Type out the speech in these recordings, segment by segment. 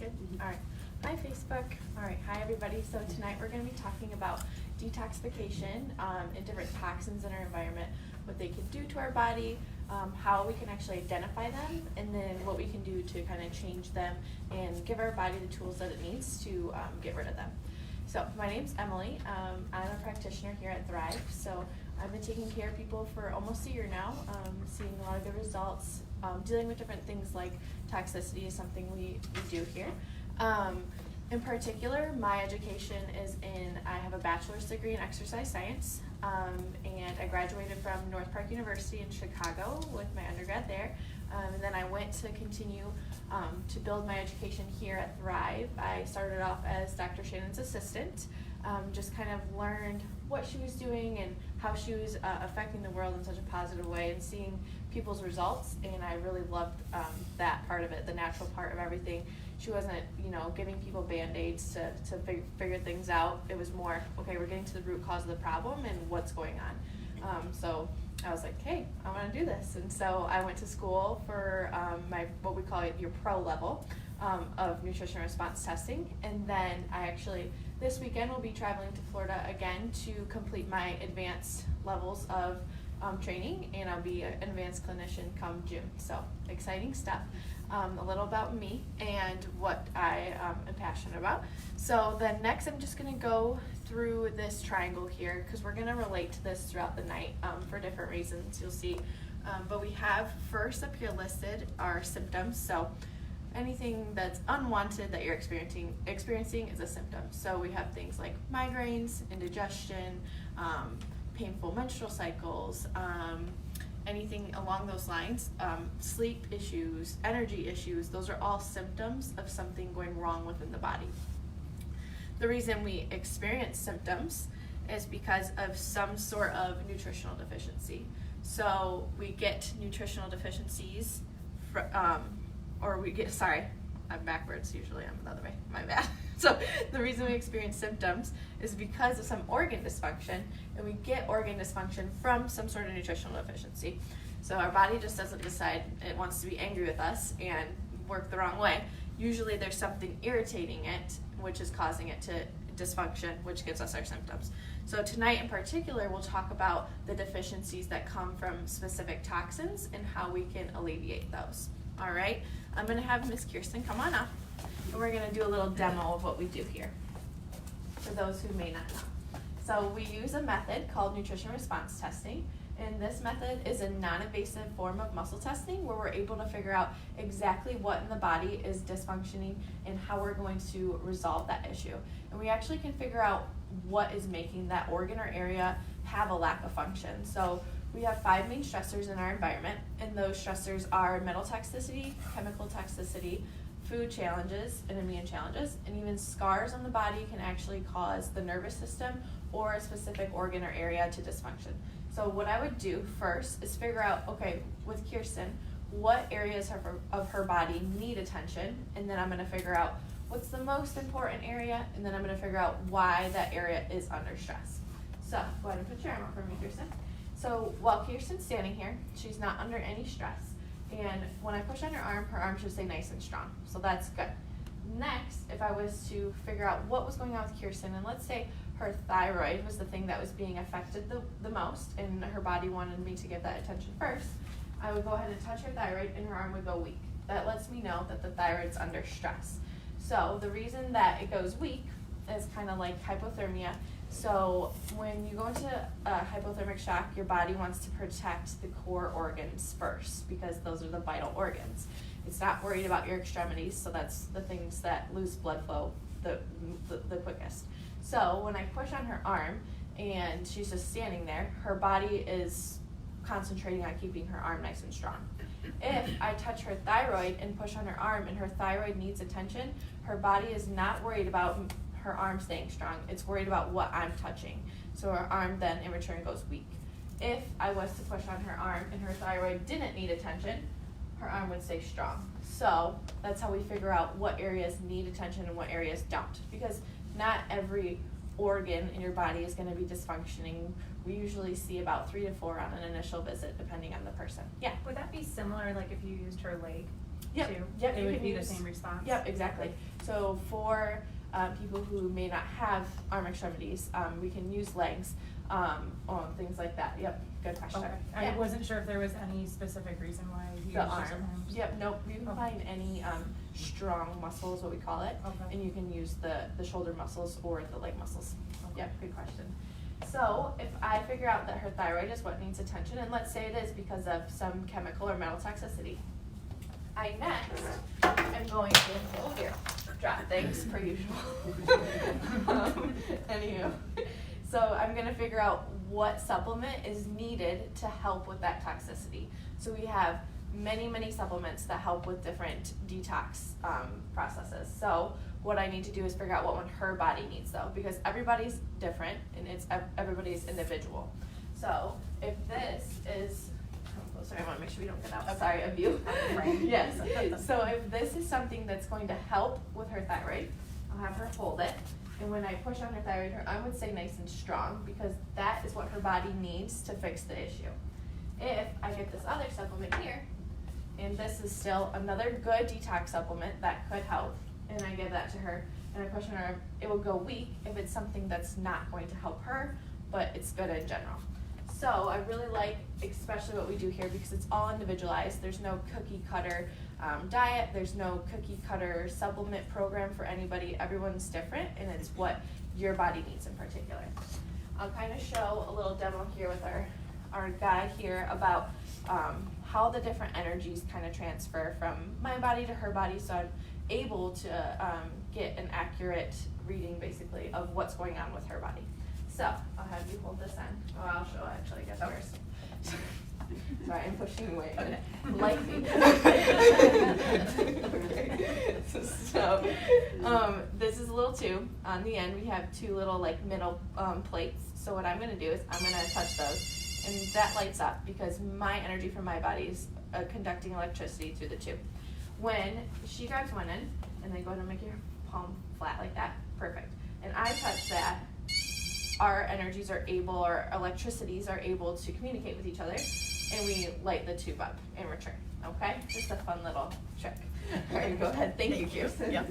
Good. All right. Hi, Facebook. All right. Hi, everybody. So tonight we're going to be talking about detoxification and different toxins in our environment, what they can do to our body, how we can actually identify them, and then what we can do to kind of change them and give our body the tools that it needs to get rid of them. So my name's Emily. I'm a practitioner here at Thrive. So I've been taking care of people for almost a year now, seeing a lot of good results, dealing with different things like toxicity is something we do here. In particular, my education is I have a bachelor's degree in exercise science, and I graduated from North Park University in Chicago with my undergrad there. And then I went to continue to build my education here at Thrive. I started off as Dr. Shannon's assistant, just kind of learned what she was doing and how she was affecting the world in such a positive way and seeing people's results, and I really loved that part of it, the natural part of everything. She wasn't, giving people Band-Aids to figure things out. It was more, okay, we're getting to the root cause of the problem and what's going on. So I was like, hey, I want to do this. And so I went to school for what we call your pro level of nutrition response testing. And then I actually, this weekend, will be traveling to Florida again to complete my advanced levels of training, and I'll be an advanced clinician come June. So exciting stuff. A little about me and what I am passionate about. So then next I'm just going to go through this triangle here because we're going to relate to this throughout the night for different reasons you'll see. But we have first up here listed our symptoms. So anything that's unwanted that you're experiencing is a symptom. So we have things like migraines, indigestion, painful menstrual cycles, anything along those lines, sleep issues, energy issues. Those are all symptoms of something going wrong within the body. The reason we experience symptoms is because of some sort of nutritional deficiency. So we get nutritional deficiencies, I'm backwards usually, I'm another way, my bad. So the reason we experience symptoms is because of some organ dysfunction, and we get organ dysfunction from some sort of nutritional deficiency. So our body just doesn't decide it wants to be angry with us and work the wrong way. Usually there's something irritating it, which is causing it to dysfunction, which gives us our symptoms. So tonight in particular, we'll talk about the deficiencies that come from specific toxins and how we can alleviate those. All right, I'm going to have Miss Kirsten come on up, and we're going to do a little demo of what we do here for those who may not know. So we use a method called nutrition response testing, and this method is a non-invasive form of muscle testing where we're able to figure out exactly what in the body is dysfunctioning and how we're going to resolve that issue. And we actually can figure out what is making that organ or area have a lack of function. So we have 5 main stressors in our environment, and those stressors are metal toxicity, chemical toxicity, food challenges, and immune challenges, and even scars on the body can actually cause the nervous system or a specific organ or area to dysfunction. So what I would do first is figure out, okay, with Kirsten, what areas of her body need attention, and then I'm going to figure out what's the most important area, and then I'm going to figure out why that area is under stress. So go ahead and put your arm up for me, Kirsten. So while Kirsten's standing here, she's not under any stress. And when I push on her arm should stay nice and strong. So that's good. Next, if I was to figure out what was going on with Kirsten, and let's say her thyroid was the thing that was being affected the most, and her body wanted me to give that attention first, I would go ahead and touch her thyroid, and her arm would go weak. That lets me know that the thyroid's under stress. So the reason that it goes weak is kind of like hypothermia. So when you go into a hypothermic shock, your body wants to protect the core organs first because those are the vital organs. It's not worried about your extremities, so that's the things that lose blood flow the quickest. So when I push on her arm and she's just standing there, her body is concentrating on keeping her arm nice and strong. If I touch her thyroid and push on her arm and her thyroid needs attention, her body is not worried about her arm staying strong. It's worried about what I'm touching. So her arm then in return goes weak. If I was to push on her arm and her thyroid didn't need attention, her arm would stay strong. So that's how we figure out what areas need attention and what areas don't. Because not every organ in your body is going to be dysfunctioning. We usually see about 3 to 4 on an initial visit, depending on the person. Yeah. Would that be similar, like if you used her leg? Yep. too? Yep, It you would can be the use- same response? Yep, exactly. So for people who may not have arm extremities, we can use legs, things like that. Yep, good question. Okay, Yeah. I wasn't sure if there was any specific reason why you The used just arm. arms. Yep, nope, you can Okay. find any strong muscle is what we call it. Okay. And you can use the shoulder muscles or the leg muscles. Okay. Yep, good question. So if I figure out that her thyroid is what needs attention, and let's say it is because of some chemical or metal toxicity, I next am going to, oh dear, drop things per usual. Anywho, so I'm gonna figure out what supplement is needed to help with that toxicity. So we have many supplements that help with different detox processes. So what I need to do is figure out what one her body needs though, because everybody's different and it's everybody's individual. So if this is, oh, sorry, I want to make sure we don't get outside of you. Right. Yes. So if this is something that's going to help with her thyroid, I'll have her hold it. And when I push on her thyroid, her arm would stay nice and strong because that is what her body needs to fix the issue. If I get this other supplement here, and this is still another good detox supplement that could help, and I give that to her, and I push on her, it will go weak if it's something that's not going to help her, but it's good in general. So I really like especially what we do here because it's all individualized. There's no cookie cutter diet, there's no cookie cutter supplement program for anybody. Everyone's different and it's what your body needs in particular. I'll kind of show a little demo here with our guy here about how the different energies kind of transfer from my body to her body, so I'm able to get an accurate reading basically of what's going on with her body. So I'll have you hold this end. Oh, I'll show actually, I guess first. Sorry, I'm pushing away. Okay. Lightly. So this is a little tube. On the end we have two little like middle plates. So what I'm going to do is I'm going to touch those, and that lights up because my energy from my body is conducting electricity through the tube. When she grabs one end, and then go ahead and make your palm flat like that, perfect. And I touch that, our energies are able, or electricities are able to communicate with each other, and we light the tube up in return, okay? Just a fun little trick. All right, go ahead, thank you, Kirsten. Yep.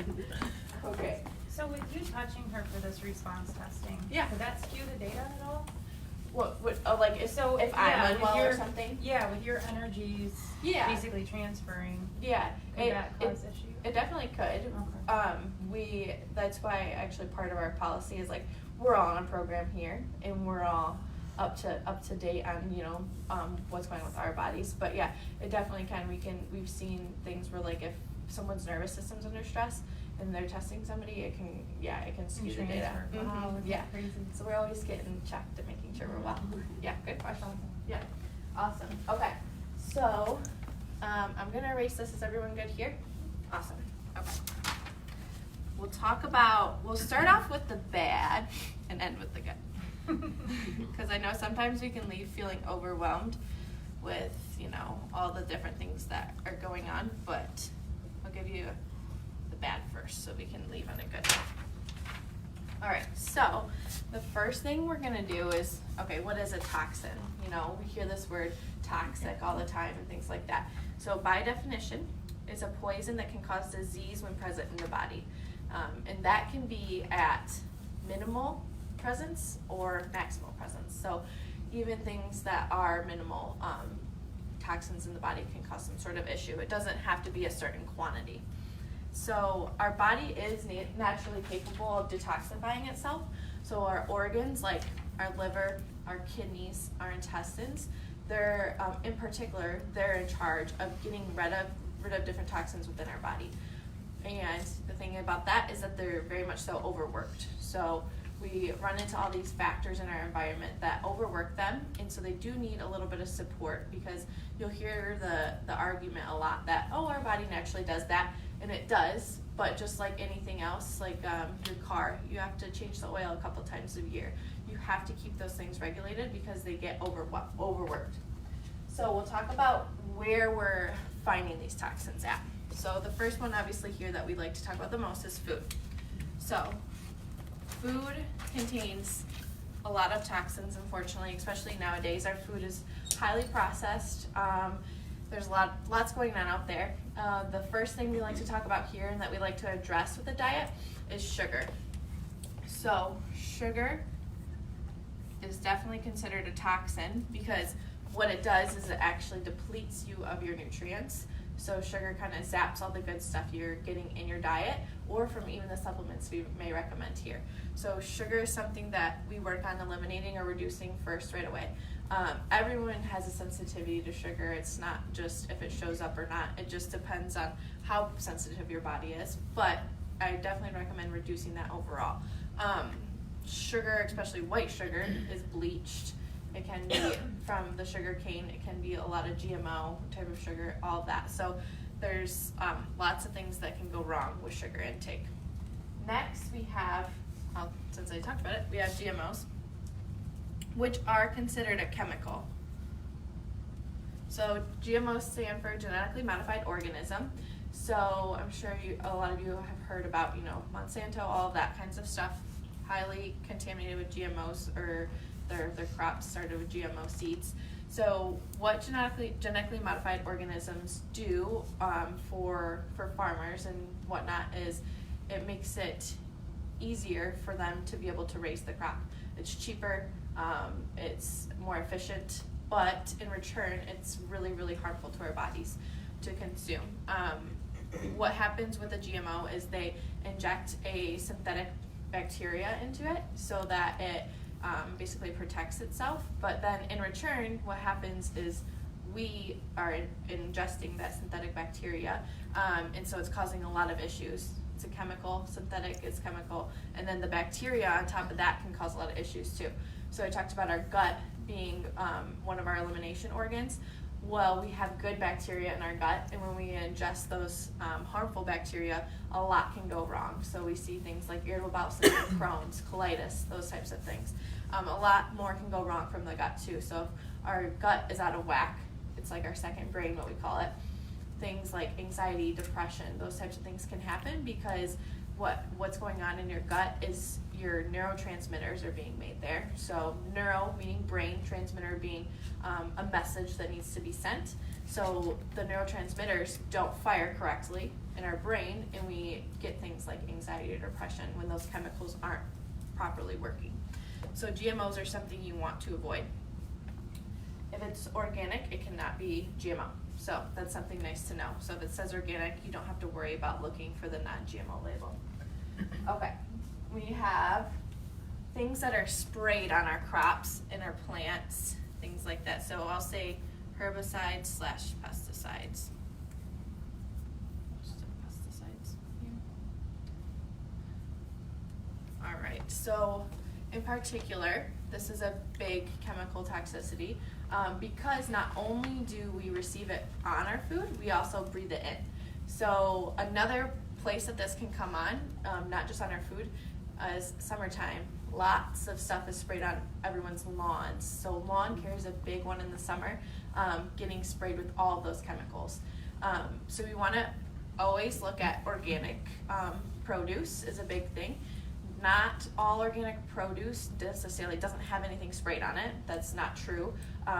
Okay. So with you touching her for this response testing, Yeah. could that skew the data at all? What like if So I'm with unwell your, or something? Yeah, with your energies Yeah. basically transferring, Yeah, could that cause issue? it definitely could. Okay. That's why actually part of our policy is like we're all on a program here and we're all up to date on what's going on with our bodies. But yeah, it definitely can. We've seen things where like if someone's nervous system's under stress and they're testing somebody, it can skew the data. Transfer. Wow, Mhm. that's Yeah. crazy. So we're always getting checked and making sure we're well. Yeah, good question. Yeah, awesome. Okay, so I'm gonna erase this. Is everyone good here? Awesome. Okay. We'll start off with the bad and end with the good. Because I know sometimes we can leave feeling overwhelmed with, all the different things that are going on, but I'll give you the bad first so we can leave on a good note. All right, so the first thing we're gonna do is, okay, what is a toxin? We hear this word toxic all the time and things like that. So by definition, it's a poison that can cause disease when present in the body. And that can be at minimal presence or maximal presence. So even things that are minimal toxins in the body can cause some sort of issue. It doesn't have to be a certain quantity. So our body is naturally capable of detoxifying itself. So our organs, like our liver, our kidneys, our intestines, they're in particular, they're in charge of getting rid of different toxins within our body. And the thing about that is that they're very much so overworked. So we run into all these factors in our environment that overwork them, and so they do need a little bit of support, because you'll hear the argument a lot that, oh, our body naturally does that, and it does, but just like anything else, like your car, you have to change the oil a couple times a year. You have to keep those things regulated because they get overworked. So we'll talk about where we're finding these toxins at. So the first one obviously here that we like to talk about the most is food. So food contains a lot of toxins, unfortunately, especially nowadays. Our food is highly processed. there's lots going on out there. The first thing we like to talk about here and that we like to address with the diet is sugar. So sugar is definitely considered a toxin because what it does is it actually depletes you of your nutrients. So sugar kind of zaps all the good stuff you're getting in your diet or from even the supplements we may recommend here. So sugar is something that we work on eliminating or reducing first right away. Everyone has a sensitivity to sugar. It's not just if it shows up or not. It just depends on how sensitive your body is. But I definitely recommend reducing that overall. Sugar, especially white sugar, is bleached. It can be from the sugar cane. It can be a lot of GMO type of sugar, all of that. So there's lots of things that can go wrong with sugar intake. Next, we have, since I talked about it, we have GMOs, which are considered a chemical. So GMOs stand for genetically modified organism. So I'm sure a lot of you have heard about, Monsanto, all of that kinds of stuff, highly contaminated with GMOs, or their crops started with GMO seeds. So what genetically modified organisms do for farmers and whatnot is it makes it easier for them to be able to raise the crop. It's cheaper, it's more efficient, but in return, it's really, really harmful to our bodies to consume. What happens with a GMO is they inject a synthetic bacteria into it so that it basically protects itself, but then in return, what happens is we are ingesting that synthetic bacteria, and so it's causing a lot of issues. It's a chemical, synthetic is chemical, and then the bacteria on top of that can cause a lot of issues too. So I talked about our gut being one of our elimination organs. Well, we have good bacteria in our gut, and when we ingest those harmful bacteria, a lot can go wrong. So we see things like irritable bowel syndrome, Crohn's, colitis, those types of things. A lot more can go wrong from the gut too. So if our gut is out of whack, it's like our second brain, what we call it. Things like anxiety, depression, those types of things can happen because what's going on in your gut is your neurotransmitters are being made there. So neuro meaning brain, transmitter being a message that needs to be sent. So the neurotransmitters don't fire correctly in our brain, and we get things like anxiety or depression when those chemicals aren't properly working. So GMOs are something you want to avoid. If it's organic, it cannot be GMO. So that's something nice to know. So if it says organic, you don't have to worry about looking for the non-GMO label. Okay, we have things that are sprayed on our crops and our plants, things like that. So I'll say herbicides / pesticides. Just pesticides here. All right, so in particular, this is a big chemical toxicity because not only do we receive it on our food, we also breathe it in. So another place that this can come on, not just on our food, is summertime. Lots of stuff is sprayed on everyone's lawns. So lawn care is a big one in the summer, getting sprayed with all of those chemicals. So we want to always look at organic produce is a big thing. Not all organic produce necessarily doesn't have anything sprayed on it. That's not true.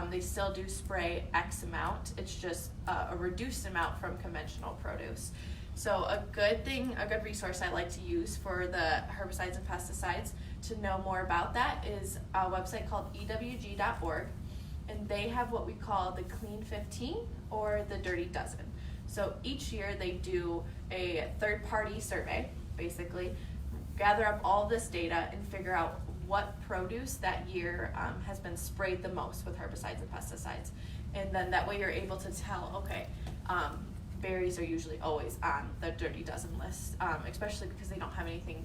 They still do spray X amount. It's just a reduced amount from conventional produce. So a good resource I like to use for the herbicides and pesticides to know more about that is a website called ewg.org, and they have what we call the Clean 15 or the Dirty Dozen. So each year they do a third-party survey, basically, gather up all this data and figure out what produce that year has been sprayed the most with herbicides and pesticides. And then that way you're able to tell, okay, berries are usually always on the Dirty Dozen list, especially because they don't have anything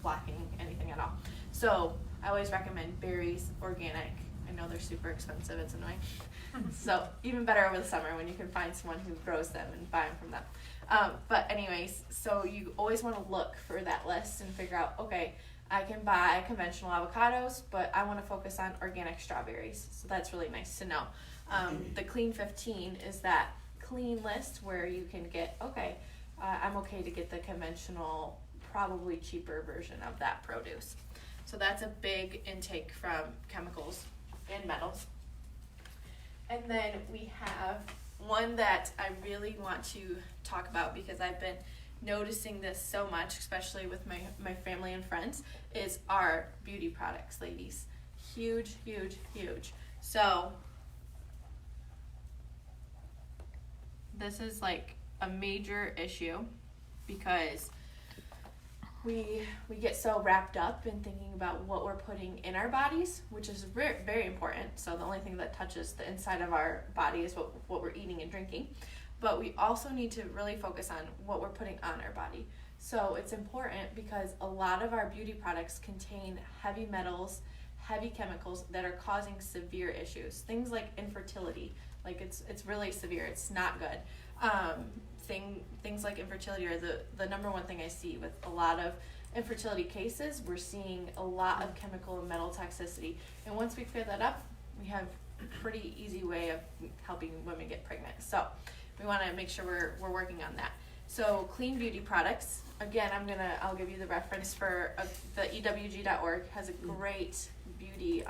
blocking anything at all. So I always recommend berries, organic. I know they're super expensive, it's annoying. So even better over the summer when you can find someone who grows them and buy them from them. But anyways, so you always want to look for that list and figure out, okay, I can buy conventional avocados, but I want to focus on organic strawberries. So that's really nice to know. The Clean 15 is that clean list where you can get, okay, I'm okay to get the conventional, probably cheaper version of that produce. So that's a big intake from chemicals and metals. And then we have one that I really want to talk about, because I've been noticing this so much, especially with my family and friends, is our beauty products, ladies. Huge, huge, huge. So this is like a major issue, because we get so wrapped up in thinking about what we're putting in our bodies, which is very, very important. So the only thing that touches the inside of our body is what we're eating and drinking. But we also need to really focus on what we're putting on our body. So it's important because a lot of our beauty products contain heavy metals, heavy chemicals that are causing severe issues. Things like infertility, like it's really severe. It's not good. Things like infertility are the number one thing I see with a lot of infertility cases. We're seeing a lot of chemical and metal toxicity. And once we clear that up, we have a pretty easy way of helping women get pregnant. So we want to make sure we're working on that. So clean beauty products. Again, I'll give you the reference for the ewg.org has a great beauty,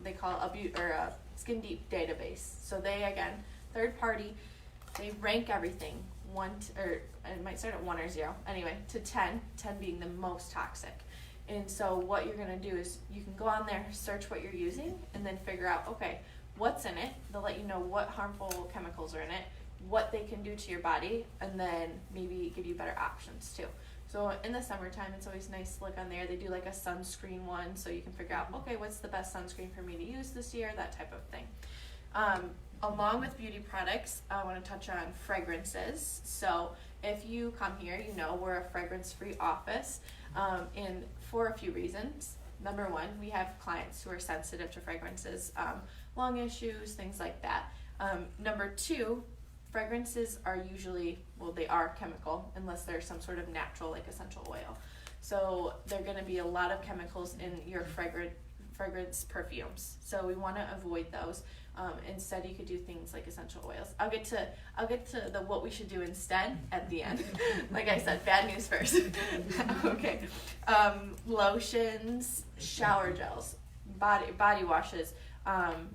they call it a skin deep database. So they, again, third party, they rank everything or it might start at 1 or 0, anyway, to 10 being the most toxic. And so what you're going to do is you can go on there, search what you're using, and then figure out, okay, what's in it. They'll let you know what harmful chemicals are in it, what they can do to your body, and then maybe give you better options too. So in the summertime, it's always nice to look on there. They do like a sunscreen one, so you can figure out, okay, what's the best sunscreen for me to use this year, that type of thing. Along with beauty products, I want to touch on fragrances. So if you come here, you know we're a fragrance-free office, and for a few reasons. Number one, we have clients who are sensitive to fragrances, lung issues, things like that. Number two, fragrances are usually, they are chemical unless there's some sort of natural, like essential oil. So there are going to be a lot of chemicals in your fragrance perfumes. So we want to avoid those. Instead, you could do things like essential oils. I'll get to the what we should do instead at the end. Like I said, bad news first. Okay. Lotions, shower gels, body washes,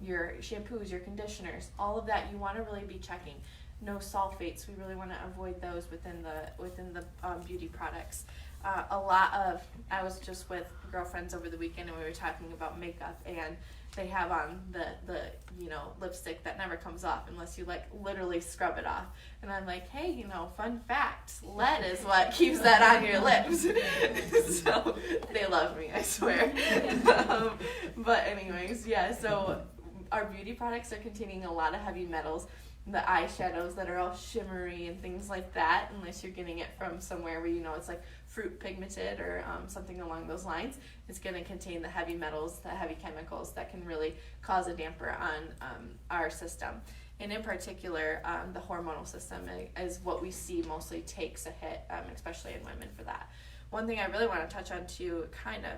your shampoos, your conditioners, all of that you want to really be checking. No sulfates. We really want to avoid those within the beauty products. I was just with girlfriends over the weekend, and we were talking about makeup, and they have on the lipstick that never comes off unless you like literally scrub it off. And I'm like, hey, fun fact, lead is what keeps that on your lips. So they love me, I swear. But anyways, yeah, so our beauty products are containing a lot of heavy metals. The eyeshadows that are all shimmery and things like that, unless you're getting it from somewhere where it's like fruit pigmented or something along those lines, it's going to contain the heavy metals, the heavy chemicals that can really cause a damper on our system. And in particular, the hormonal system is what we see mostly takes a hit, especially in women for that. One thing I really want to touch on too,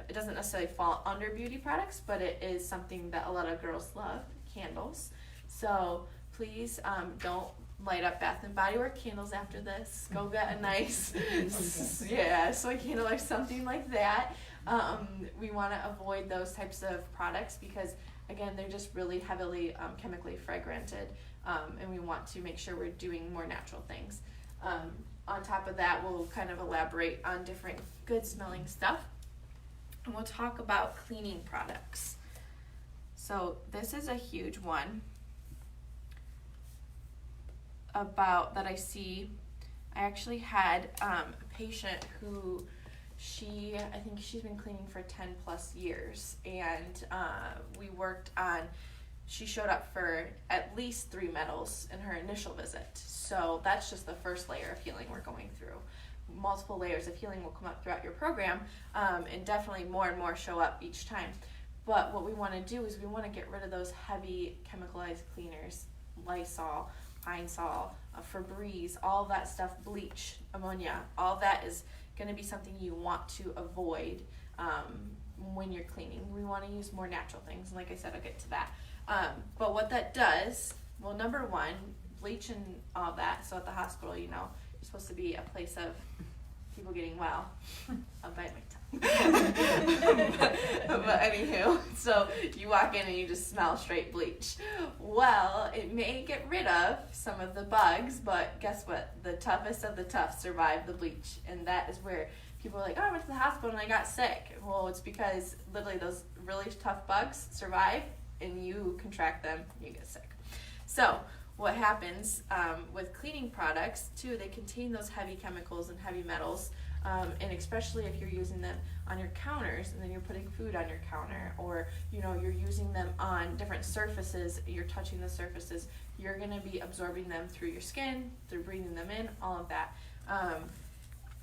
it doesn't necessarily fall under beauty products, but it is something that a lot of girls love, candles. So please don't light up Bath and Body Works candles after this. Go get a nice soy candle or something like that. We want to avoid those types of products because, again, they're just really heavily chemically fragranted, and we want to make sure we're doing more natural things. On top of that, we'll kind of elaborate on different good smelling stuff, and we'll talk about cleaning products. So this is a huge one that I see. I actually had a patient who I think she's been cleaning for 10 plus years, and she showed up for at least 3 metals in her initial visit. So that's just the first layer of healing we're going through. Multiple layers of healing will come up throughout your program, and definitely more and more show up each time. But what we want to do is we want to get rid of those heavy chemicalized cleaners, Lysol, Pine Sol, Febreze, all that stuff, bleach, ammonia, all that is going to be something you want to avoid when you're cleaning. We want to use more natural things, and like I said, I'll get to that. But what that does, well, number one, bleach and all that. So at the hospital, you're supposed to be a place of people getting well. I'll bite my tongue. but anywho, so you walk in and you just smell straight bleach. Well, it may get rid of some of the bugs, but guess what? The toughest of the tough survive the bleach, and that is where people are like, oh, I went to the hospital and I got sick. Well, it's because literally those really tough bugs survive, and you contract them, and you get sick. So what happens with cleaning products too, they contain those heavy chemicals and heavy metals, and especially if you're using them on your counters and then you're putting food on your counter, or you're using them on different surfaces, you're touching the surfaces, you're going to be absorbing them through your skin, through breathing them in, all of that.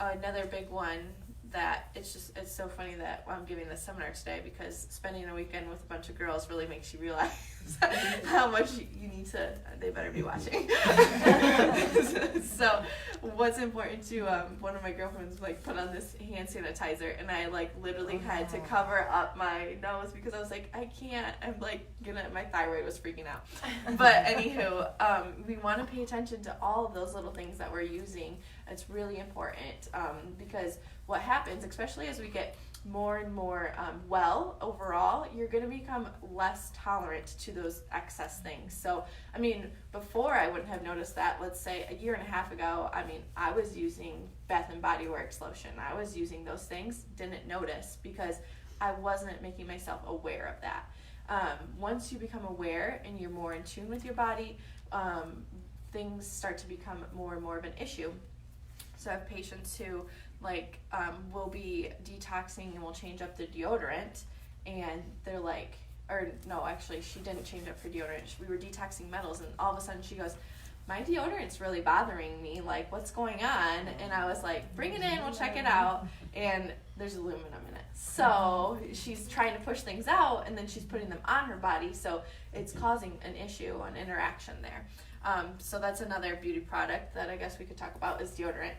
Another big one that it's so funny that I'm giving this seminar today, because spending a weekend with a bunch of girls really makes you realize how much you need to, they better be watching. So what's important to, one of my girlfriends put on this hand sanitizer, and I literally had to cover up my nose because I was like, I can't, I'm my thyroid was freaking out. But anywho, we want to pay attention to all of those little things that we're using. It's really important, because what happens, especially as we get more and more overall, you're going to become less tolerant to those excess things. So, before I wouldn't have noticed that. Let's say a year and a half ago, I was using Bath & Body Works lotion. I was using those things, didn't notice because I wasn't making myself aware of that. Once you become aware and you're more in tune with your body, things start to become more and more of an issue. So I have patients who will be detoxing and will change up the deodorant, and they're actually she didn't change up her deodorant. We were detoxing metals, and all of a sudden she goes, my deodorant's really bothering me, what's going on? And I was like, bring it in, we'll check it out. And there's aluminum in it. So she's trying to push things out, and then she's putting them on her body, so it's causing an issue, an interaction there. So that's another beauty product that I guess we could talk about is deodorant.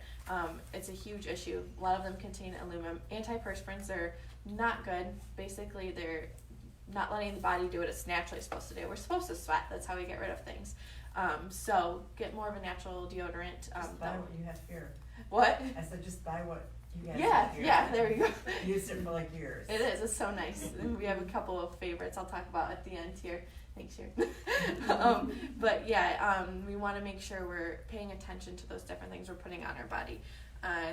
It's a huge issue. A lot of them contain aluminum. Antiperspirants are not good. Basically, they're not letting the body do what it's naturally supposed to do. We're supposed to sweat. That's how we get rid of things. So get more of a natural deodorant. Just buy what you have here. What? I said just buy what you have here. Yeah, there you go. Used it for years. It is. It's so nice. We have a couple of favorites I'll talk about at the end here. Thanks, Sharon. But yeah, we want to make sure we're paying attention to those different things we're putting on our body.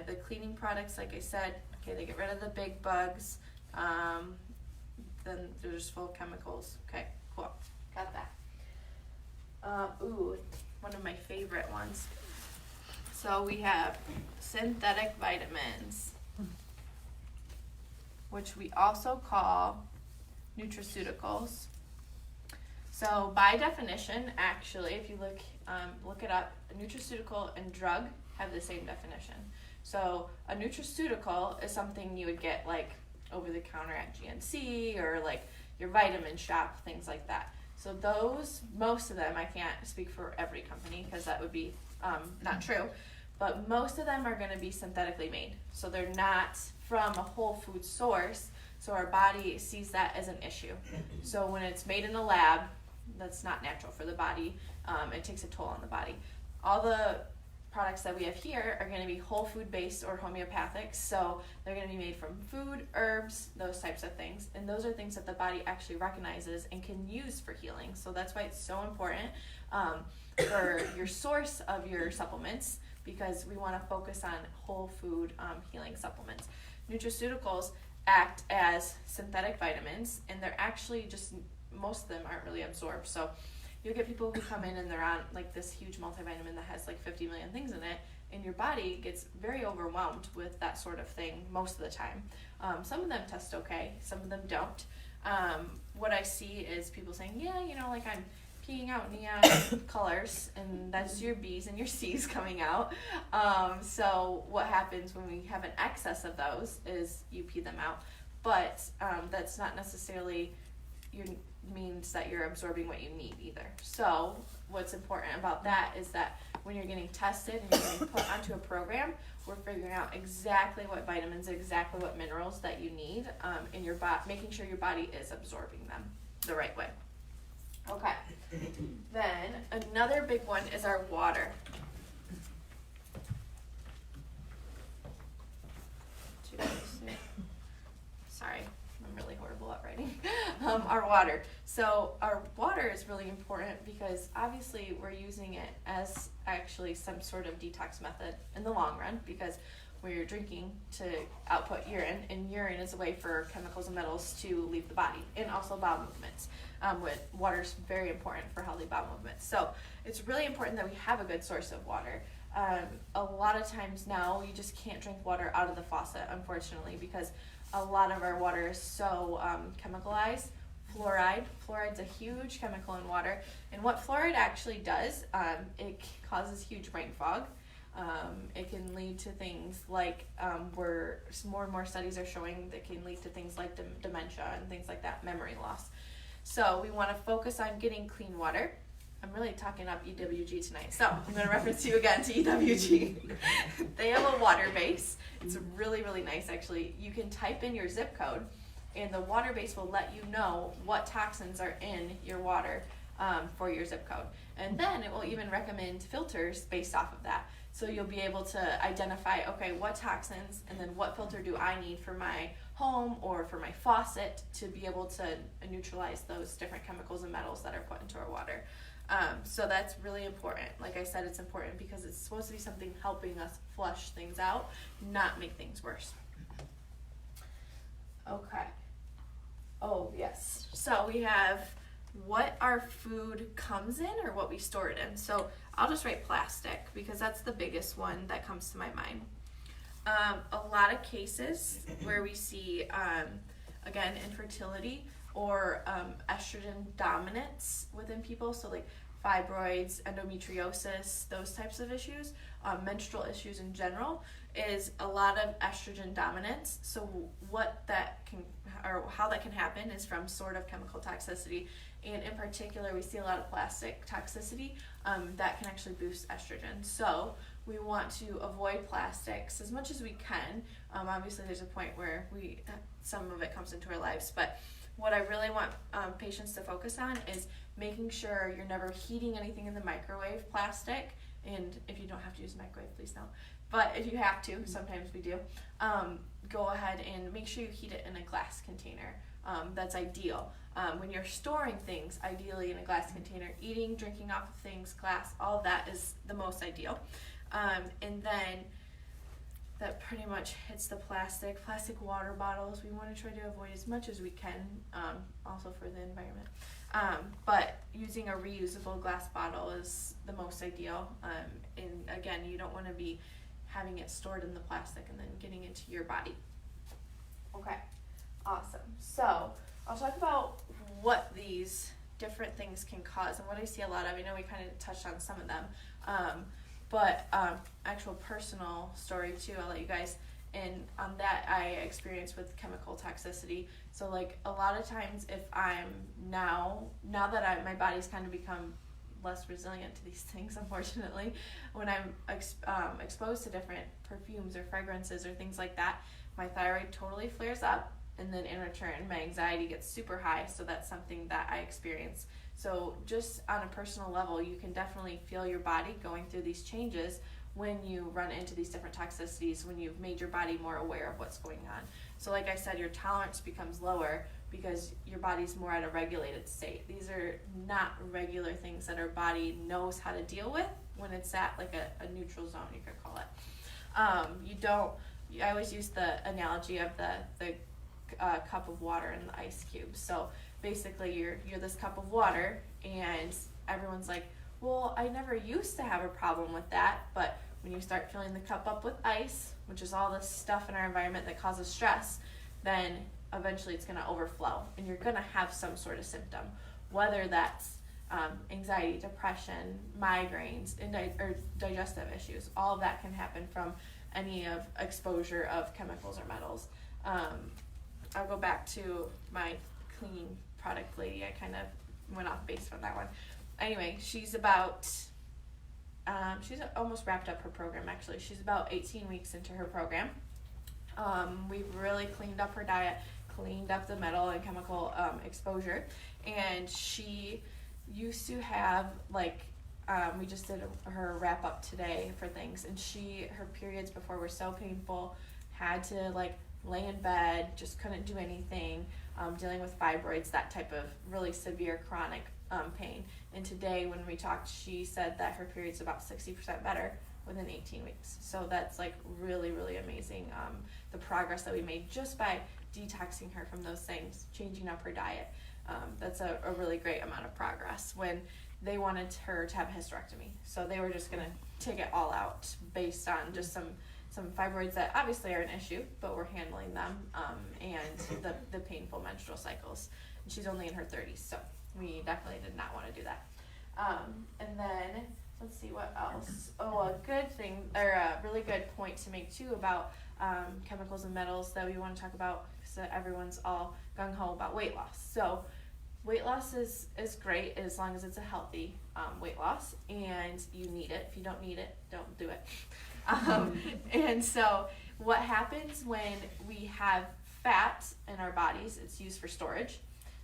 The cleaning products, like I said, okay, they get rid of the big bugs. Then they're just full of chemicals. Okay, cool. Got that. One of my favorite ones. So we have synthetic vitamins, which we also call nutraceuticals. So by definition, actually, if you look it up, a nutraceutical and drug have the same definition. So a nutraceutical is something you would get over the counter at GNC or your vitamin shop, things like that. So those, most of them, I can't speak for every company because that would be not true, but most of them are going to be synthetically made. So they're not from a whole food source, so our body sees that as an issue. So when it's made in a lab, that's not natural for the body. It takes a toll on the body. All the products that we have here are going to be whole food based or homeopathic, so they're going to be made from food, herbs, those types of things, and those are things that the body actually recognizes and can use for healing. So that's why it's so important for your source of your supplements, because we want to focus on whole food healing supplements. Nutraceuticals act as synthetic vitamins, and they're actually just, most of them aren't really absorbed. So you'll get people who come in and they're on this huge multivitamin that has 50 million things in it, and your body gets very overwhelmed with that sort of thing most of the time. Some of them test okay, some of them don't. What I see is people saying, yeah, I'm peeing out neon colors, and that's your B's and your C's coming out. So what happens when we have an excess of those is you pee them out, but that's not necessarily means that you're absorbing what you need either. So what's important about that is that when you're getting tested and you're getting put onto a program, we're figuring out exactly what vitamins, exactly what minerals that you need in your body, making sure your body is absorbing them the right way. Okay. Then another big one is our water. double up writing, our water. So our water is really important because obviously we're using it as actually some sort of detox method in the long run, because we're drinking to output urine, and urine is a way for chemicals and metals to leave the body, and also bowel movements. Water is very important for healthy bowel movements. So it's really important that we have a good source of water. A lot of times now you just can't drink water out of the faucet, unfortunately, because a lot of our water is so chemicalized. Fluoride's a huge chemical in water, and what fluoride actually does, it causes huge brain fog. It can lead to things like where more and more studies are showing that can lead to things like dementia and things like that, memory loss. So we want to focus on getting clean water. I'm really talking up EWG tonight, so I'm going to reference you again to EWG. They have a water base. It's really, really nice, actually. You can type in your zip code, and the water base will let you know what toxins are in your water for your zip code. And then it will even recommend filters based off of that. So you'll be able to identify, okay, what toxins, and then what filter do I need for my home or for my faucet to be able to neutralize those different chemicals and metals that are put into our water. So that's really important. Like I said, it's important because it's supposed to be something helping us flush things out, not make things worse. Okay. Oh, yes. So we have what our food comes in or what we store it in. So I'll just write plastic because that's the biggest one that comes to my mind. A lot of cases where we see, again, infertility or estrogen dominance within people, so like fibroids, endometriosis, those types of issues, menstrual issues in general, is a lot of estrogen dominance. So what that can, or how that can happen, is from sort of chemical toxicity, and in particular we see a lot of plastic toxicity that can actually boost estrogen. So we want to avoid plastics as much as we can. Obviously there's a point where some of it comes into our lives, but what I really want patients to focus on is making sure you're never heating anything in the microwave plastic. And if you don't have to use a microwave, please don't. But if you have to, sometimes we do, go ahead and make sure you heat it in a glass container. That's ideal. When you're storing things, ideally in a glass container, eating, drinking off of things, glass, all of that is the most ideal. And then that pretty much hits the plastic water bottles. We want to try to avoid as much as we can, also for the environment. But using a reusable glass bottle is the most ideal. And again, you don't want to be having it stored in the plastic and then getting into your body. Okay, awesome. So I'll talk about what these different things can cause and what I see a lot of. I know we kind of touched on some of them. But actual personal story too, I'll let you guys in on that. I experienced with chemical toxicity. So like a lot of times if I'm now that my body's kind of become less resilient to these things, unfortunately, when I'm exposed to different perfumes or fragrances or things like that, my thyroid totally flares up, and then in return my anxiety gets super high. So that's something that I experience. So just on a personal level, you can definitely feel your body going through these changes when you run into these different toxicities, when you've made your body more aware of what's going on. So like I said, your tolerance becomes lower because your body's more at a regulated state. These are not regular things that our body knows how to deal with when it's at like a neutral zone, you could call it. I always use the analogy of the cup of water and the ice cubes. So basically you're this cup of water, and everyone's like, well, I never used to have a problem with that. But when you start filling the cup up with ice, which is all this stuff in our environment that causes stress, then eventually it's going to overflow and you're going to have some sort of symptom, whether that's anxiety, depression, migraines, or digestive issues. All of that can happen from any of exposure of chemicals or metals. I'll go back to my clean product lady. I kind of went off base on that one. Anyway, she's almost wrapped up her program, actually. She's about 18 weeks into her program. We've really cleaned up her diet, cleaned up the metal and chemical exposure. And she used to have, we just did her wrap up today for things, and her periods before were so painful, had to lay in bed, just couldn't do anything, dealing with fibroids, that type of really severe chronic pain. And today when we talked, she said that her period's about 60% better within 18 weeks. So that's like really, really amazing, the progress that we made just by detoxing her from those things, changing up her diet. That's a really great amount of progress when they wanted her to have a hysterectomy. So they were just going to take it all out based on just some fibroids that obviously are an issue, but we're handling them, and the painful menstrual cycles. And she's only in her 30s, so we definitely did not want to do that. And then, let's see what else. Oh, a good thing, or a really good point to make too about chemicals and metals that we want to talk about, because everyone's all gung-ho about weight loss. So weight loss is great as long as it's a healthy weight loss, and you need it. If you don't need it, don't do it. And so what happens when we have fat in our bodies, it's used for storage.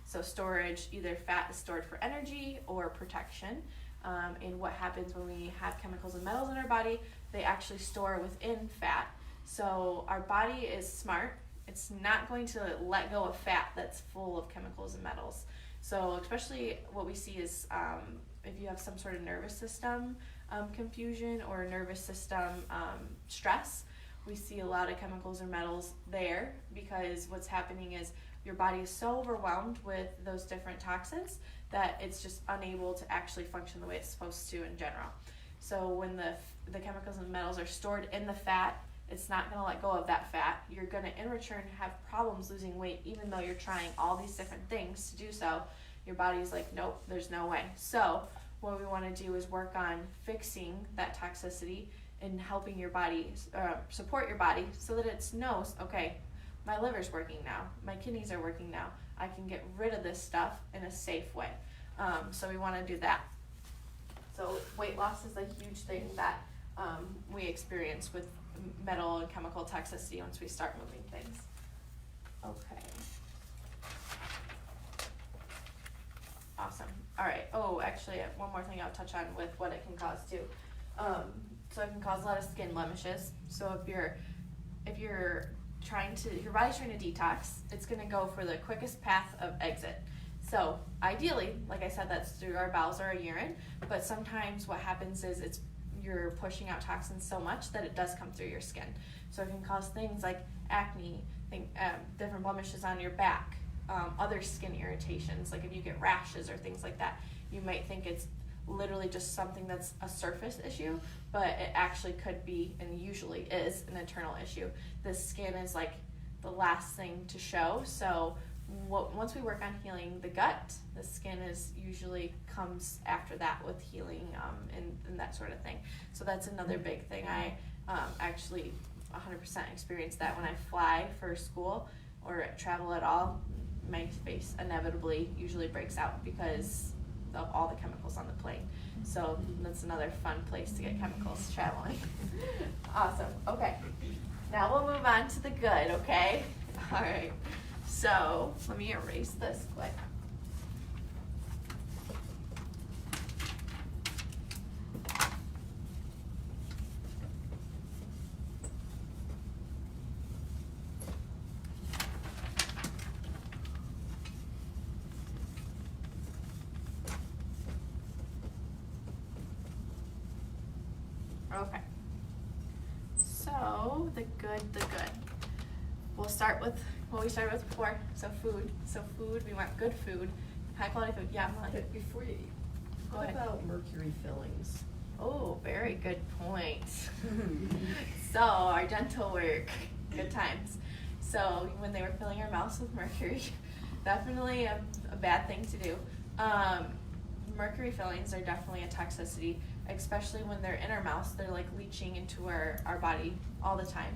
So storage, either fat is stored for energy or protection. And what happens when we have chemicals and metals in our body, they actually store within fat. So our body is smart. It's not going to let go of fat that's full of chemicals and metals. So especially what we see is if you have some sort of nervous system confusion or nervous system stress, we see a lot of chemicals or metals there, because what's happening is your body is so overwhelmed with those different toxins that it's just unable to actually function the way it's supposed to in general. So when the chemicals and metals are stored in the fat, it's not going to let go of that fat. You're going to in return have problems losing weight, even though you're trying all these different things to do so. Your body's like, nope, there's no way. So what we want to do is work on fixing that toxicity and helping your body, support your body so that it knows, okay, my liver's working now, my kidneys are working now, I can get rid of this stuff in a safe way. So we want to do that. So weight loss is a huge thing that we experience with metal and chemical toxicity once we start moving things. Okay. Awesome. All right. Oh, actually, one more thing I'll touch on with what it can cause too. So it can cause a lot of skin blemishes. So if you're your body's trying to detox, it's going to go for the quickest path of exit. So ideally, like I said, that's through our bowels or our urine, but sometimes what happens is you're pushing out toxins so much that it does come through your skin. So it can cause things like acne, different blemishes on your back, other skin irritations, like if you get rashes or things like that, you might think it's literally just something that's a surface issue, but it actually could be, and usually is, an internal issue. The skin is like the last thing to show. So once we work on healing the gut, the skin usually comes after that with healing and that sort of thing. So that's another big thing. I actually 100% experience that when I fly for school or travel at all. My face inevitably usually breaks out because of all the chemicals on the plane. So that's another fun place to get chemicals traveling. Awesome. Okay. Now we'll move on to the good, okay? All right. So let me erase this quick. Okay. So the good. We'll start with what we started with before. So food. We want good food, high quality food. Yeah, Molly. Before you, Go what ahead. about mercury fillings? Oh, very good point. So our dental work, good times. So when they were filling our mouths with mercury, definitely a bad thing to do. Mercury fillings are definitely a toxicity, especially when they're in our mouths. They're like leaching into our body all the time.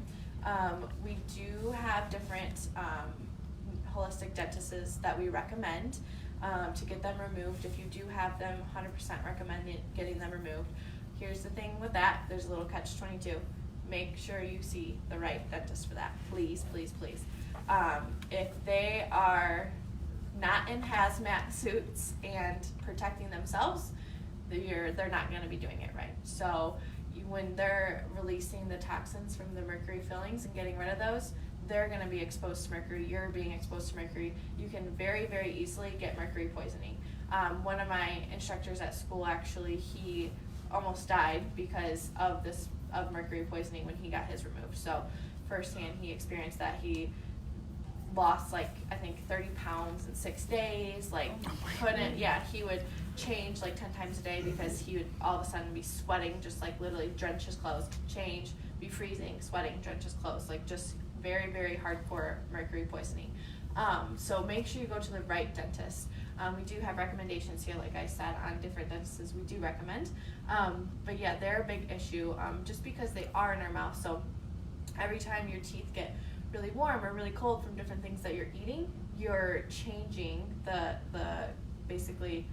We do have different holistic dentists that we recommend to get them removed. If you do have them, 100% recommend getting them removed. Here's the thing with that, there's a little catch-22. Make sure you see the right dentist for that. Please, please, please. If they are not in hazmat suits and protecting themselves, they're not going to be doing it right. So when they're releasing the toxins from the mercury fillings and getting rid of those, they're going to be exposed to mercury, you're being exposed to mercury, you can very, very easily get mercury poisoning. One of my instructors at school, actually, he almost died because of mercury poisoning when he got his removed. So firsthand, he experienced that. He lost I think 30 pounds in 6 days, he would change 10 times a day because he would all of a sudden be sweating, just literally drench his clothes, change, be freezing, sweating, drench his clothes, just very, very hardcore mercury poisoning. So make sure you go to the right dentist. We do have recommendations here, like I said, on different dentists we do recommend. But yeah, they're a big issue just because they are in our mouth. So every time your teeth get really warm or really cold from different things that you're eating, you're changing basically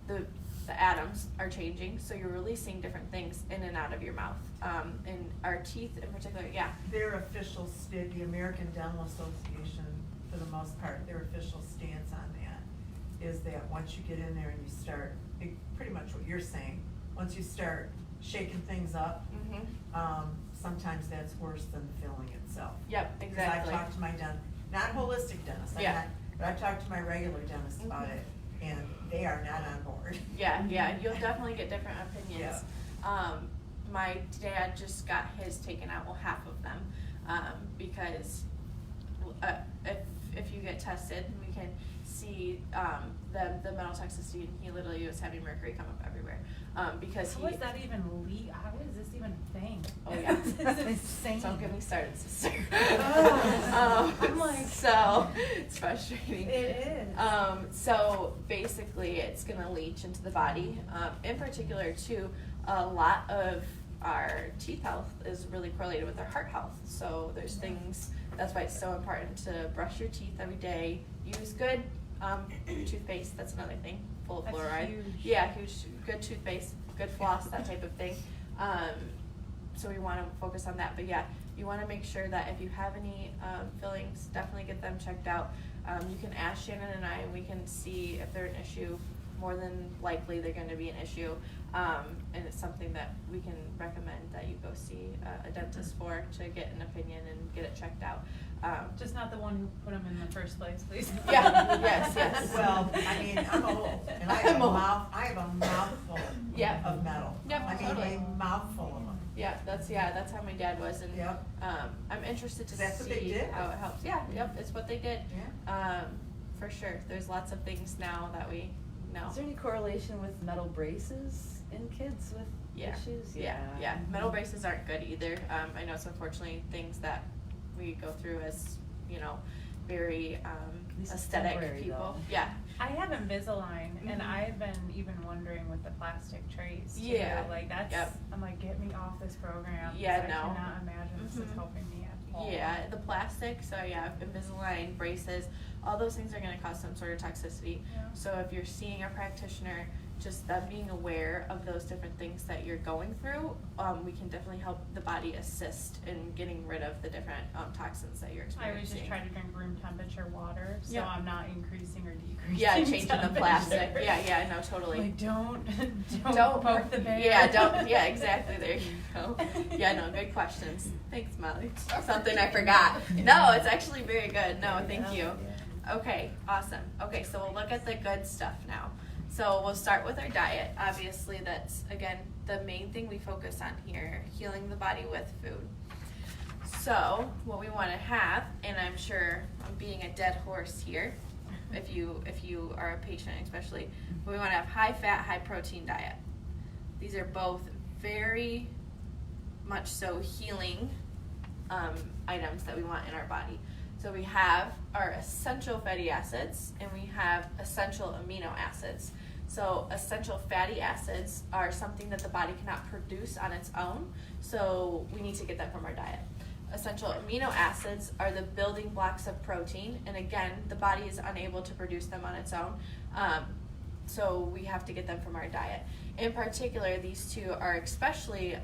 the atoms are changing, so you're releasing different things in and out of your mouth. And our teeth in particular, yeah. Their official the American Dental Association, for the most part, their official stance on that is that once you get in there and you start, pretty much what you're saying, once you start shaking things up, sometimes that's worse than the filling itself. Yep, exactly. I've talked to my not holistic dentist, but I've talked to my regular dentist about it, and they are not on board. Yeah, you'll definitely get different opinions. My dad just got his taken out, well, half of them, because if you get tested, we can see the metal toxicity, and he literally was having mercury come up everywhere. Because how is that even how is this even a thing? Oh yeah. It's insane. Don't get me started, sister. I'm like, so it's frustrating. It is. So basically it's gonna leach into the body. In particular too, a lot of our teeth health is really correlated with our heart health. So there's things, that's why it's so important to brush your teeth every day. Use good toothpaste, that's another thing, full of fluoride. Huge. Yeah, huge, good toothpaste, good floss, that type of thing. So we want to focus on that. But yeah, you want to make sure that if you have any fillings, definitely get them checked out. You can ask Shannon and I, and we can see if they're an issue. More than likely they're going to be an issue, and it's something that we can recommend that you go see a dentist for to get an opinion and get it checked out. Just not the one who put them in the first place, please. Yeah, yes. Well, I mean, I'm old, and I have a mouthful of metal. Yep, I mean, totally. a mouthful of them. Yeah, that's how my dad was, and I'm interested to That's what they see did? how it helps. Yeah, yep, it's what they did. Yeah. For sure. There's lots of things now that we know. Is there any correlation with metal braces in kids with issues? Yeah. Metal braces aren't good either. I know it's unfortunately things that we go through as, very aesthetic people. Though. Yeah. I have Invisalign, and I've been even wondering with the plastic trays too. Yeah. I'm like, get me off this program. Yeah, I no. cannot imagine this is helping me at all. Yeah, the plastic, so Invisalign, braces, all those things are going to cause some sort of toxicity. Yeah. So if you're seeing a practitioner, just them being aware of those different things that you're going through, we can definitely help the body assist in getting rid of the different toxins that you're I experiencing. always just try to drink room temperature water, so Yeah. I'm not increasing or decreasing. Yeah, changing the temperature. plastic. Yeah, no, totally. Like don't Don't poke the bear. Yeah, exactly. There you go. Yeah, no, good questions. Thanks, Molly. Something I forgot. No, it's actually very good. No, thank you. Okay, awesome. Okay, so we'll look at the good stuff now. So we'll start with our diet. Obviously, that's, again, the main thing we focus on here, healing the body with food. So what we want to have, and I'm sure I'm being a dead horse here, if you are a patient especially, we want to have high fat, high protein diet. These are both very much so healing items that we want in our body. So we have our essential fatty acids and we have essential amino acids. So essential fatty acids are something that the body cannot produce on its own, so we need to get them from our diet. Essential amino acids are the building blocks of protein, and again, the body is unable to produce them on its own, so we have to get them from our diet. In particular, these two are especially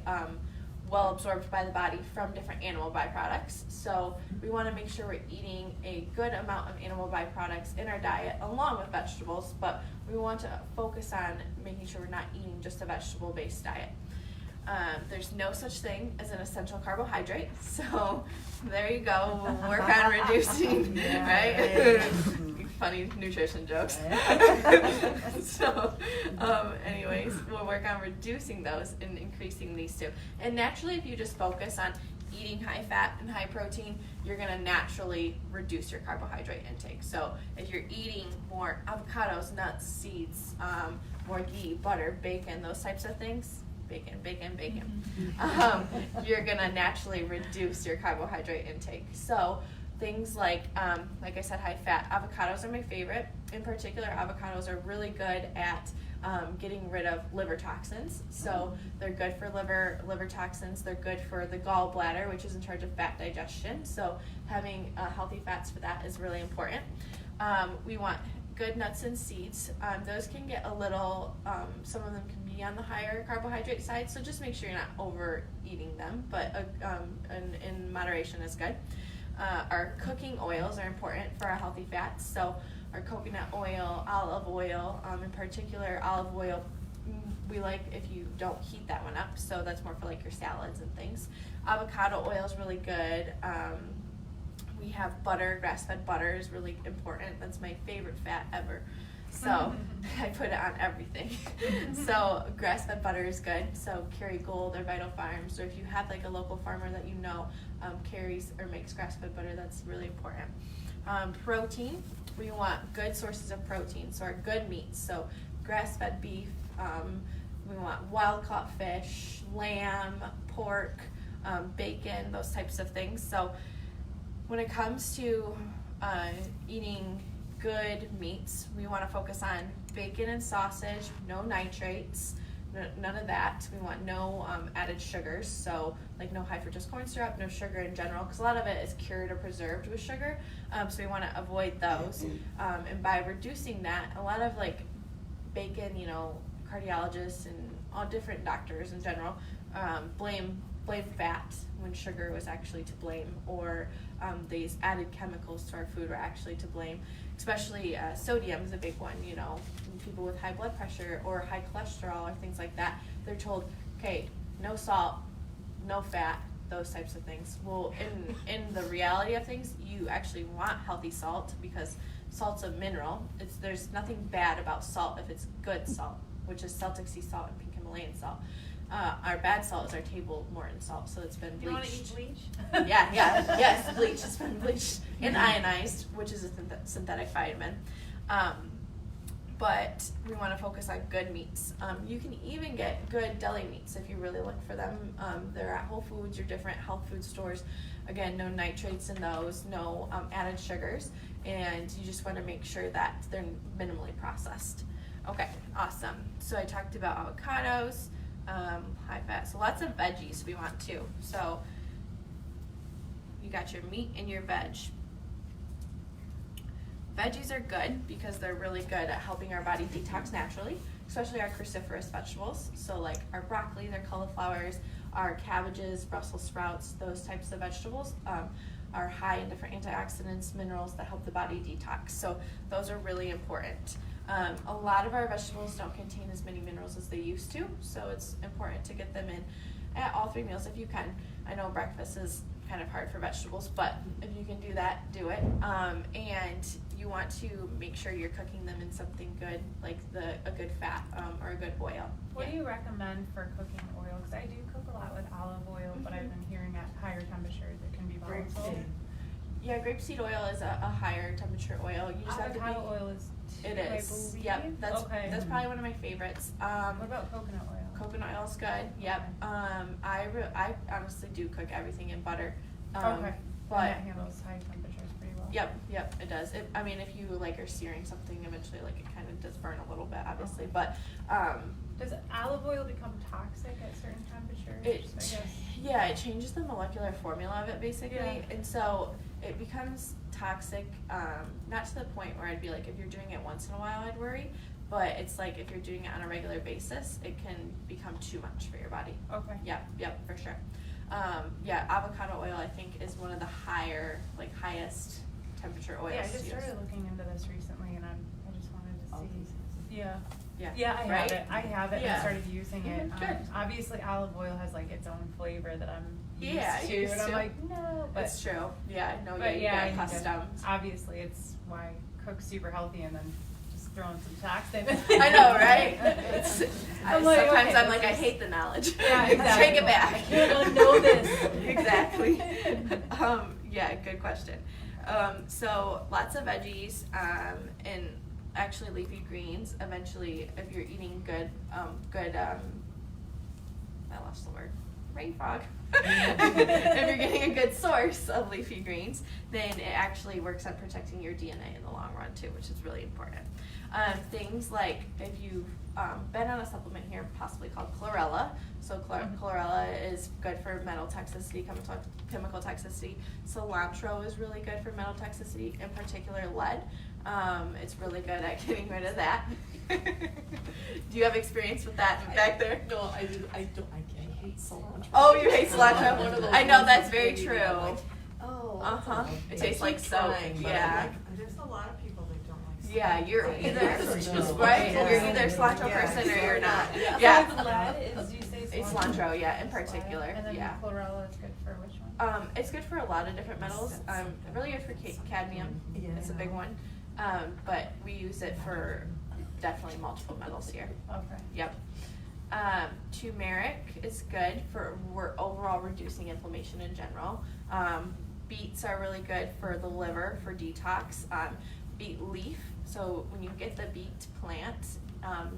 well absorbed by the body from different animal byproducts. So we want to make sure we're eating a good amount of animal byproducts in our diet along with vegetables, but we want to focus on making sure we're not eating just a vegetable-based diet. There's no such thing as an essential carbohydrate, so there you go. We'll work on reducing, right? Funny nutrition jokes. So, anyways, we'll work on reducing those and increasing these two. And naturally, if you just focus on eating high fat and high protein, you're going to naturally reduce your carbohydrate intake. So if you're eating more avocados, nuts, seeds, more ghee, butter, bacon, those types of things, bacon, you're going to naturally reduce your carbohydrate intake. So things like I said, high fat, avocados are my favorite. In particular, avocados are really good at getting rid of liver toxins. So they're good for liver toxins. They're good for the gallbladder, which is in charge of fat digestion. So having healthy fats for that is really important. We want good nuts and seeds. Those can get a little, some of them can be on the higher carbohydrate side, so just make sure you're not overeating them, but in moderation is good. Our cooking oils are important for our healthy fats, so our coconut oil, olive oil, in particular olive oil, we like if you don't heat that one up, so that's more for like your salads and things. Avocado oil is really good. We have butter, grass-fed butter is really important. That's my favorite fat ever. So I put it on everything. So grass-fed butter is good. So Kerrygold or Vital Farms, or if you have like a local farmer that you know carries or makes grass-fed butter, that's really important. Protein, we want good sources of protein. So our good meats, so grass-fed beef, we want wild-caught fish, lamb, pork, bacon, those types of things. So when it comes to eating good meats, we want to focus on bacon and sausage, no nitrates, none of that. We want no added sugars, so like no high fructose corn syrup, no sugar in general, because a lot of it is cured or preserved with sugar, so we want to avoid those. And by reducing that, a lot of like bacon, cardiologists and all different doctors in general blame fat when sugar was actually to blame, or these added chemicals to our food were actually to blame. Especially sodium is a big one, people with high blood pressure or high cholesterol or things like that, they're told, okay, no salt, no fat, those types of things. Well, in the reality of things, you actually want healthy salt because salt's a mineral. There's nothing bad about salt if it's good salt, which is Celtic sea salt and pink Himalayan salt. Our bad salt is our table Morton salt, so it's been bleached. You want to eat bleach? Yes, bleach. It's been bleached and ionized, which is a synthetic vitamin. But we want to focus on good meats. You can even get good deli meats if you really look for them. They're at Whole Foods or different health food stores. Again, no nitrates in those, no added sugars, and you just want to make sure that they're minimally processed. Okay, awesome. So I talked about avocados. High fat, so lots of veggies we want too. So you got your meat and your veg. Veggies are good because they're really good at helping our body detox naturally, especially our cruciferous vegetables. So like our broccoli, our cauliflowers, our cabbages, Brussels sprouts, those types of vegetables are high in different antioxidants, minerals that help the body detox. So those are really important. A lot of our vegetables don't contain as many minerals as they used to, so it's important to get them in at all 3 meals if you can. I know breakfast is kind of hard for vegetables, but if you can do that, do it. And you want to make sure you're cooking them in something good, like a good fat or a good oil. What do you recommend for cooking oil? Because I do cook a lot with olive oil, but I've been hearing at higher temperatures it can be volatile. Yeah, grapeseed oil is a higher temperature oil. You just avocado have to be, oil is too, it is. I Yep, that's okay. that's probably one of my favorites. What about coconut oil? Coconut oil is good. Yep. I honestly do cook everything in butter. Okay. But and that handles high temperatures pretty well. Yep, it does. If you like are searing something, eventually like it kind of does burn a little bit, obviously. Okay. But does olive oil become toxic at certain temperatures? It changes the molecular formula of it basically, and so it becomes toxic. Not to the point where I'd be like, if you're doing it once in a while, I'd worry. But it's like if you're doing it on a regular basis, it can become too much for your body. Okay. Yep, for sure. Avocado oil I think is one of the highest temperature oils. Yeah, I just started looking into this recently, and I just wanted to see. Yeah. Yeah, I right? have it. I have it Yeah. and started using it. Good. Obviously, olive oil has like its own flavor that I'm used to, used and I'm to. like, no. But It's true. Yeah, no, But you yeah, get I need to- accustomed. obviously, it's why I cook super healthy and then just throwing some toxin. I know, right? It's, I'm like, sometimes okay, I'm like, I this is- hate the knowledge. Yeah, Take exactly. it back. I can't unknow this. Exactly. Yeah, good question. So lots of veggies and actually leafy greens. Eventually, if you're eating good, I lost the word. Brain fog. If you're getting a good source of leafy greens, then it actually works on protecting your DNA in the long run too, which is really important. Things like if you've been on a supplement here, possibly called chlorella. So chlorella is good for metal toxicity, chemical toxicity. Cilantro is really good for metal toxicity, in particular lead. It's really good at getting rid of that. Do you have experience with that back there? No, I hate cilantro. Oh, you hate cilantro? One of those I know, ones that's that very you true. eat, I'm like, oh, Uh-huh. It I tastes like keep soap. trying, but I'm Yeah. like, There's a lot of people that don't like cilantro. Yeah, you're I either, never know. right? Yeah. You're either cilantro Yeah. person or you're not. Yeah. Yeah. Besides lead, is you say It's cilantro, yeah, in particular, And then yeah. chlorella is good for which one? It's good for a lot of different metals. Really good for cadmium. It's a big one. But we use it for definitely multiple metals here. Okay. Yep. Turmeric is good for overall reducing inflammation in general. Beets are really good for the liver, for detox. Beet leaf, so when you get the beet plant,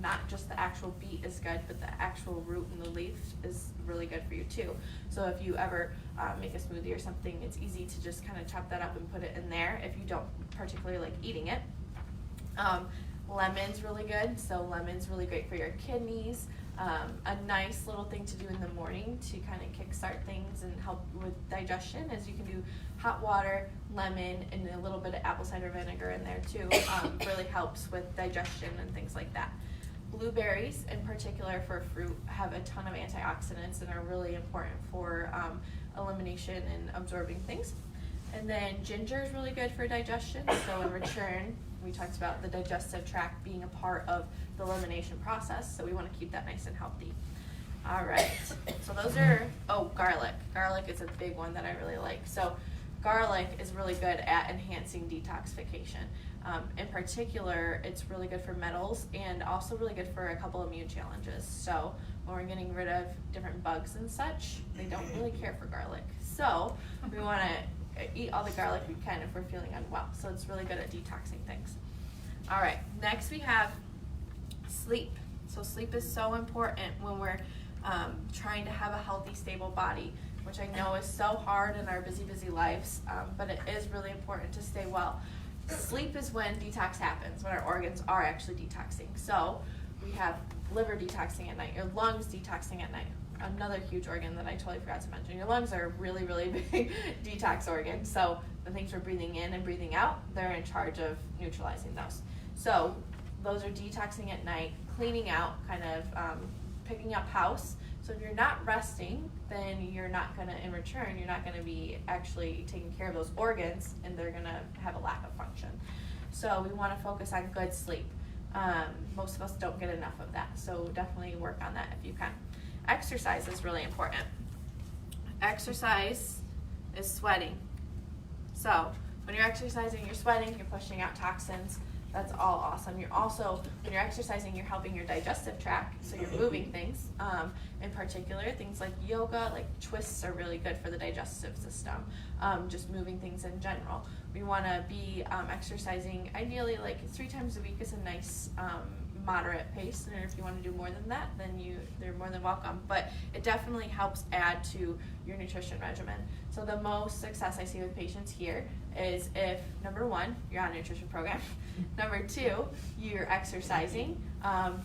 not just the actual beet is good, but the actual root and the leaf is really good for you too. So if you ever make a smoothie or something, it's easy to just kind of chop that up and put it in there if you don't particularly like eating it. Lemon's really good, so lemon's really great for your kidneys. A nice little thing to do in the morning to kind of kickstart things and help with digestion is you can do hot water, lemon, and a little bit of apple cider vinegar in there too. Really helps with digestion and things like that. Blueberries, in particular for fruit, have a ton of antioxidants and are really important for elimination and absorbing things. And then ginger is really good for digestion. So in return, we talked about the digestive tract being a part of the elimination process. So we want to keep that nice and healthy. All right. So those are, garlic. Garlic is a big one that I really like. So garlic is really good at enhancing detoxification. In particular, it's really good for metals and also really good for a couple immune challenges. So when we're getting rid of different bugs and such, they don't really care for garlic. So we want to eat all the garlic we can if we're feeling unwell. So it's really good at detoxing things. All right, next we have sleep. So sleep is so important when we're trying to have a healthy, stable body, which I know is so hard in our busy lives, but it is really important to stay well. Sleep is when detox happens, when our organs are actually detoxing. So we have liver detoxing at night, your lungs detoxing at night. Another huge organ that I totally forgot to mention. Your lungs are a really big detox organ. So the things we're breathing in and breathing out, they're in charge of neutralizing those. So those are detoxing at night, cleaning out, kind of picking up house. So if you're not resting, then you're not going to, in return, you're not going to be actually taking care of those organs, and they're going to have a lack of function. So we want to focus on good sleep. Most of us don't get enough of that. So definitely work on that if you can. Exercise is really important. Exercise is sweating. So when you're exercising, you're sweating, you're pushing out toxins. That's all awesome. You're also, when you're exercising, you're helping your digestive tract, so you're moving things. In particular, things like yoga, like twists are really good for the digestive system. Just moving things in general. We want to be exercising, ideally like 3 times a week is a nice moderate pace, and if you want to do more than that, then they're more than welcome. But it definitely helps add to your nutrition regimen. So the most success I see with patients here is if, number 1, you're on a nutrition program, number 2, you're exercising,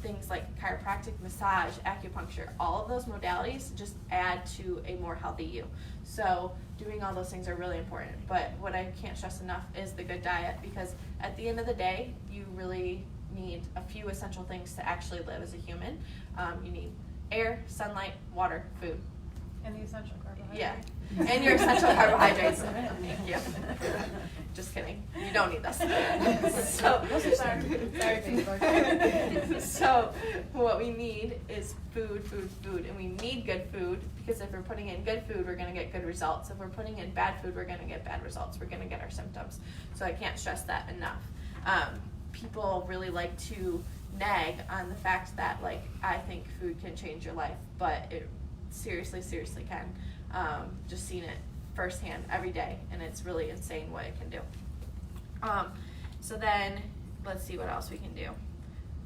things like chiropractic, massage, acupuncture, all of those modalities just add to a more healthy you. So doing all those things are really important. But what I can't stress enough is the good diet, because at the end of the day, you really need a few essential things to actually live as a human. You need air, sunlight, water, food. And the essential carbohydrates. Yeah, and your essential carbohydrates. Thank you. Just kidding. You don't need this. So, Sorry, Facebook. so what we need is food, and we need good food, because if we're putting in good food, we're gonna get good results. If we're putting in bad food, we're gonna get bad results. We're gonna get our symptoms. So I can't stress that enough. People really like to nag on the fact that, like, I think food can change your life, but it seriously can. Just seen it firsthand every day, and it's really insane what it can do. So then, let's see what else we can do.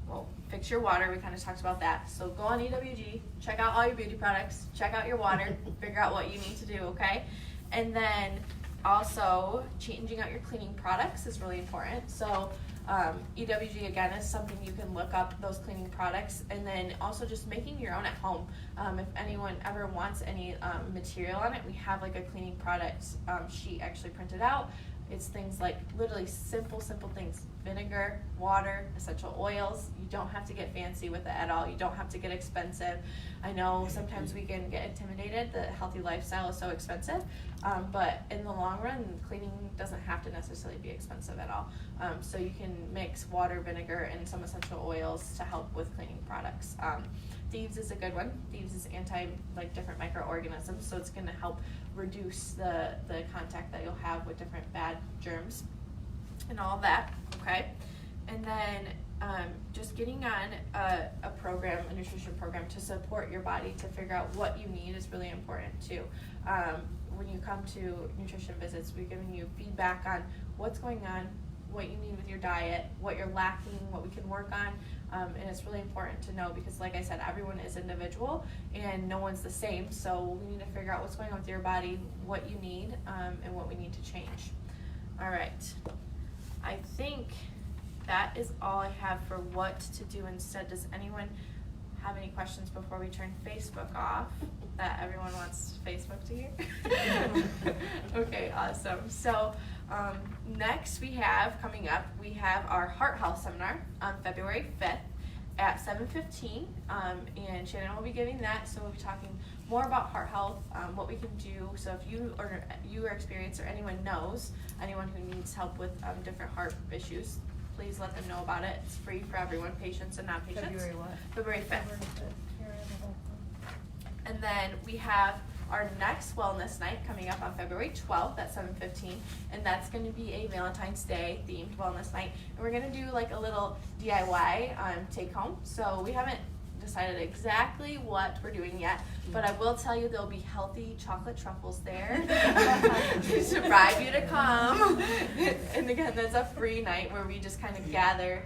Well, fix your water, we kind of talked about that. So go on EWG, check out all your beauty products, check out your water, figure out what you need to do, okay? And then also, changing out your cleaning products is really important. So EWG, again, is something you can look up, those cleaning products, and then also just making your own at home. If anyone ever wants any material on it, we have like a cleaning product sheet actually printed out. It's things like literally simple things: vinegar, water, essential oils. You don't have to get fancy with it at all. You don't have to get expensive. I know sometimes we can get intimidated. The healthy lifestyle is so expensive, but in the long run, cleaning doesn't have to necessarily be expensive at all. So you can mix water, vinegar, and some essential oils to help with cleaning products. Thieves is a good one. Thieves is different microorganisms, so it's going to help reduce the contact that you'll have with different bad germs and all of that, okay? And then just getting on a program, a nutrition program, to support your body to figure out what you need is really important too. When you come to nutrition visits, we're giving you feedback on what's going on, what you need with your diet, what you're lacking, what we can work on. And it's really important to know, because like I said, everyone is individual and no one's the same. So we need to figure out what's going on with your body, what you need, and what we need to change. All right. I think that is all I have for what to do instead. Does anyone have any questions before we turn Facebook off that everyone wants Facebook to hear? Okay, awesome. So next coming up, we have our heart health seminar on February 5th at 7:15, and Shannon will be giving that. So we'll be talking more about heart health, what we can do. So if you or your experience or anyone knows anyone who needs help with different heart issues, please let them know about it. It's free for everyone, patients and non-patients. February what? February 5th. February 5th. Here, I have a whole thing. And then we have our next wellness night coming up on February 12th at 7:15, and that's going to be a Valentine's Day themed wellness night. And we're going to do like a little DIY take home. So we haven't decided exactly what we're doing yet, but I will tell you there'll be healthy chocolate truffles there to bribe you to come. And again, that's a free night where we just kind of gather,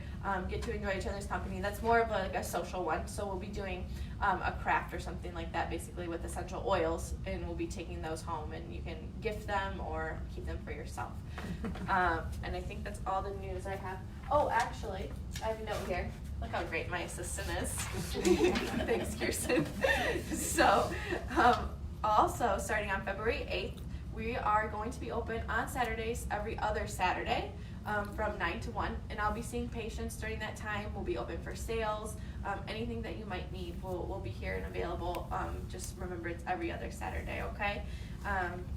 get to enjoy each other's company. That's more of like a social one. So we'll be doing a craft or something like that, basically with essential oils, and we'll be taking those home, and you can gift them or keep them for yourself. And I think that's all the news I have. Oh, actually, I have a note here. Look how great my assistant is. Thanks, Kirsten. So, also, starting on February 8th, we are going to be open on Saturdays, every other Saturday, from 9 to 1. And I'll be seeing patients during that time. We'll be open for sales. Anything that you might need, we'll be here and available. Just remember, it's every other Saturday, okay?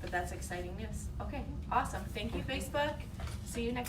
But that's exciting news. Okay, awesome. Thank you, Facebook. See you next